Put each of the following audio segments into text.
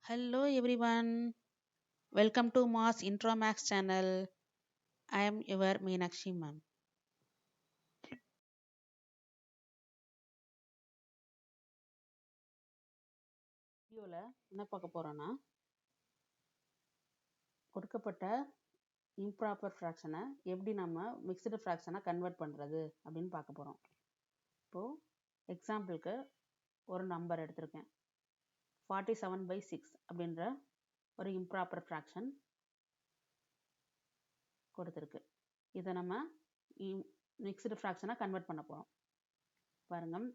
Hello everyone, welcome to Mass Intro Max channel. I am your Meenakshi ma'am. வீடியோவில் என்ன பார்க்க போறோம்னா கொடுக்கப்பட்ட இம்ப்ராப்பர் ஃப்ராக்ஷனை எப்படி நம்ம மிக்சடு ஃப்ராக்ஷனை கன்வெர்ட் பண்ணுறது அப்படின்னு பார்க்க போகிறோம். இப்போது எக்ஸாம்பிளுக்கு ஒரு நம்பர் எடுத்திருக்கேன் 47/6 அப்படின்ற ஒரு இம்ப்ராப்பர் ஃப்ராக்ஷன் கொடுத்துருக்கு. இதை நம்ம மிக்சடு ஃப்ராக்ஷனை கன்வெர்ட் பண்ண போகிறோம். பாருங்கள்,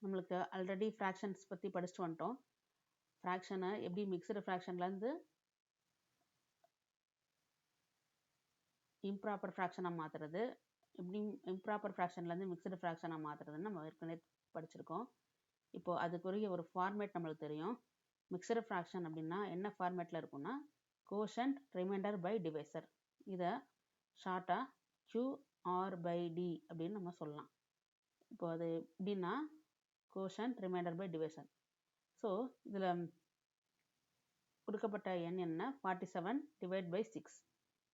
நம்மளுக்கு ஆல்ரெடி ஃப்ராக்ஷன்ஸ் பற்றி படிச்சுட்டு வந்துட்டோம். ஃப்ராக்ஷனை எப்படி மிக்சடு ஃப்ராக்ஷன்லேருந்து இம்ப்ராப்பர் ஃப்ராக்ஷனாக மாற்றுறது, எப்படி இம்ப்ராப்பர் ஃப்ராக்ஷன்லேருந்து மிக்சடு ஃப்ராக்ஷனாக மாற்றுறதுன்னு நம்ம ஏற்கனவே படிச்சிருக்கோம். இப்போது அதுக்குரிய ஒரு ஃபார்மேட் நம்மளுக்கு தெரியும். மிக்சடு ஃப்ராக்ஷன் அப்படின்னா என்ன ஃபார்மேட்டில் இருக்குன்னா கோஷன்ட் ரிமைண்டர் பை டிவைசர். இதை ஷார்ட்டாக QR/D அப்படின்னு நம்ம சொல்லலாம். இப்போ அது எப்படின்னா quotient remainder by divisor. So இதில் கொடுக்கப்பட்ட எண் என்ன 47/6.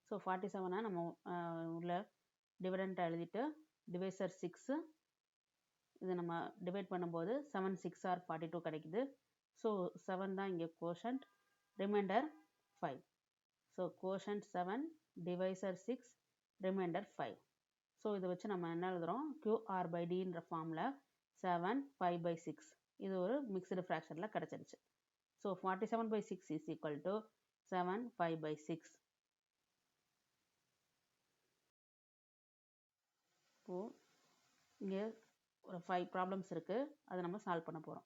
ஸோ 47 நம்ம உள்ள டிவிடெண்ட்டை எழுதிட்டு டிவைசர் 6 இது நம்ம டிவைட் பண்ணும்போது 7 6 ஆர் 42 கிடைக்குது. ஸோ 7 தான் இங்கே quotient, remainder 5. So quotient 7, divisor 6, remainder 5. So இதை வச்சு நம்ம என்ன எழுதுகிறோம், QR/Dன்ற ஃபார்மில் 7 5/6 இது ஒரு மிக்சடு ஃப்ராக்ஷனில் கிடச்சிருச்சு. So 47/6 is equal to 7 5/6. இப்போது இங்கே ஒரு 5 ப்ராப்ளம்ஸ் இருக்குது, அதை நம்ம சால்வ் பண்ண போகிறோம்.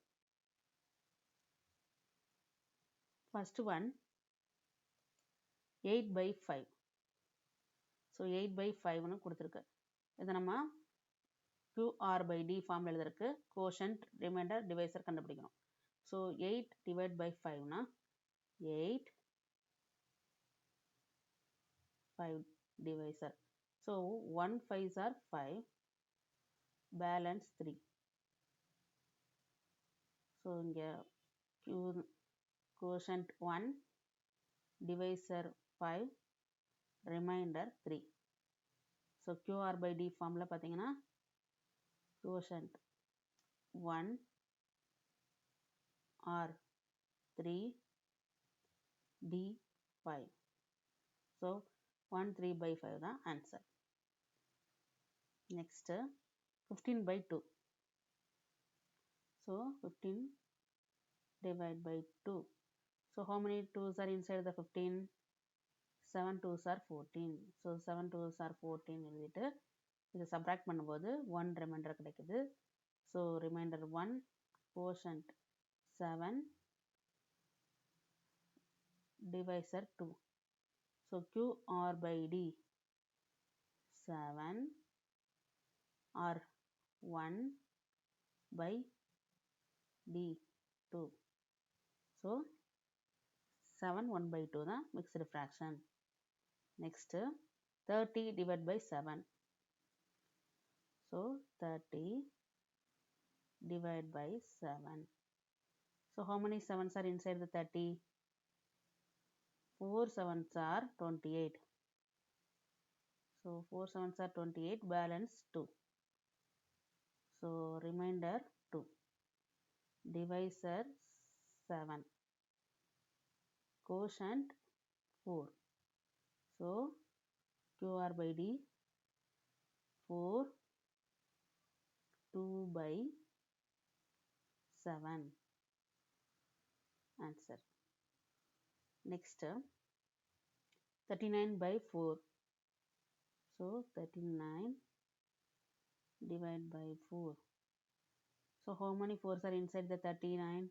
First one 8/5. ஸோ 8/5ன்னு கொடுத்துருக்கு. இதை நம்ம QR/D ஃபார்ம் எழுதுறதுக்கு கோஷன்ட் ரிமைண்டர் டிவைசர் கண்டுபிடிக்கணும். ஸோ 8/5னா 8 5 divisor. So 1 5s are 5, balance 3. So இங்கே quotient 1, divisor 5, remainder 3. So QR/D ஃபார்மில் பார்த்தீங்கன்னா கோஷன்ட் 1 R 3 D 5. ஸோ 1 3/5 தான் answer. Next 15/2. So 15 divide by 2. So how many 2s are inside the 15? 7 2s are 14. So 7 2s are 14 எழுதிட்டு இதை subtract பண்ணும்போது 1 reminder கிடைக்குது. So remainder 1 quotient 7 divisor 2. So QR/D 7 or 1/D 2. So 7 1/2 தான் mixed fraction. Next 30 divided by 7. So 30 divided by 7. So how many 7s are inside the 30? 4 7s are 28. So 4 7s are 28, balance 2. So remainder 2. Divisor 7. Quotient 4. So QR/D 4 2/7. Answer. Next 39/4. So 39 divided by 4. So how many 4s are inside the 39?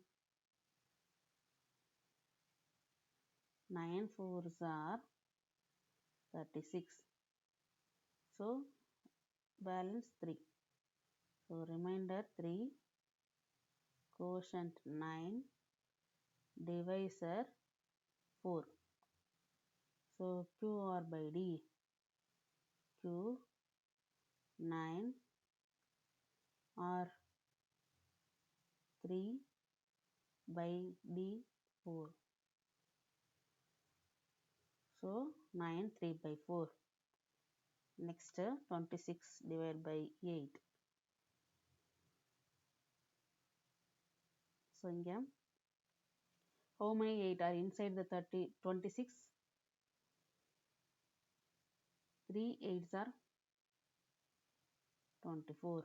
9 4s are 36. So balance 3. So remainder 3. Quotient 9. Divisor 4. So QR/D Q 9 or 3 by D4. So 9 3 by 4. Next 26 divided by 8. So here how many 8 are inside the 26? 3 8s are 24.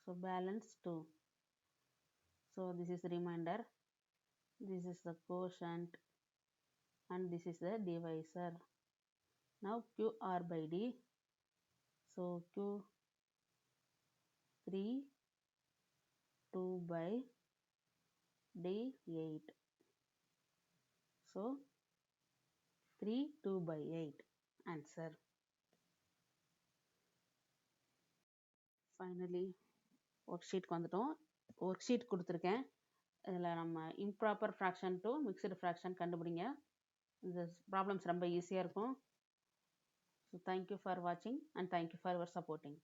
So balance 2. So this is the remainder. This is the quotient and this is the divisor. Now QR by D. So Q 3 2 by D 8. So 3 2 by 8 answer. Finally worksheet வந்துட்டோம். worksheet கொடுத்துருக்கேன். இதில் நம்ம improper fraction to mixed fraction கண்டுபிடிங்க. இந்த problems ரொம்ப ஈஸியாக இருக்கும். So thank you for watching and thank you for your supporting.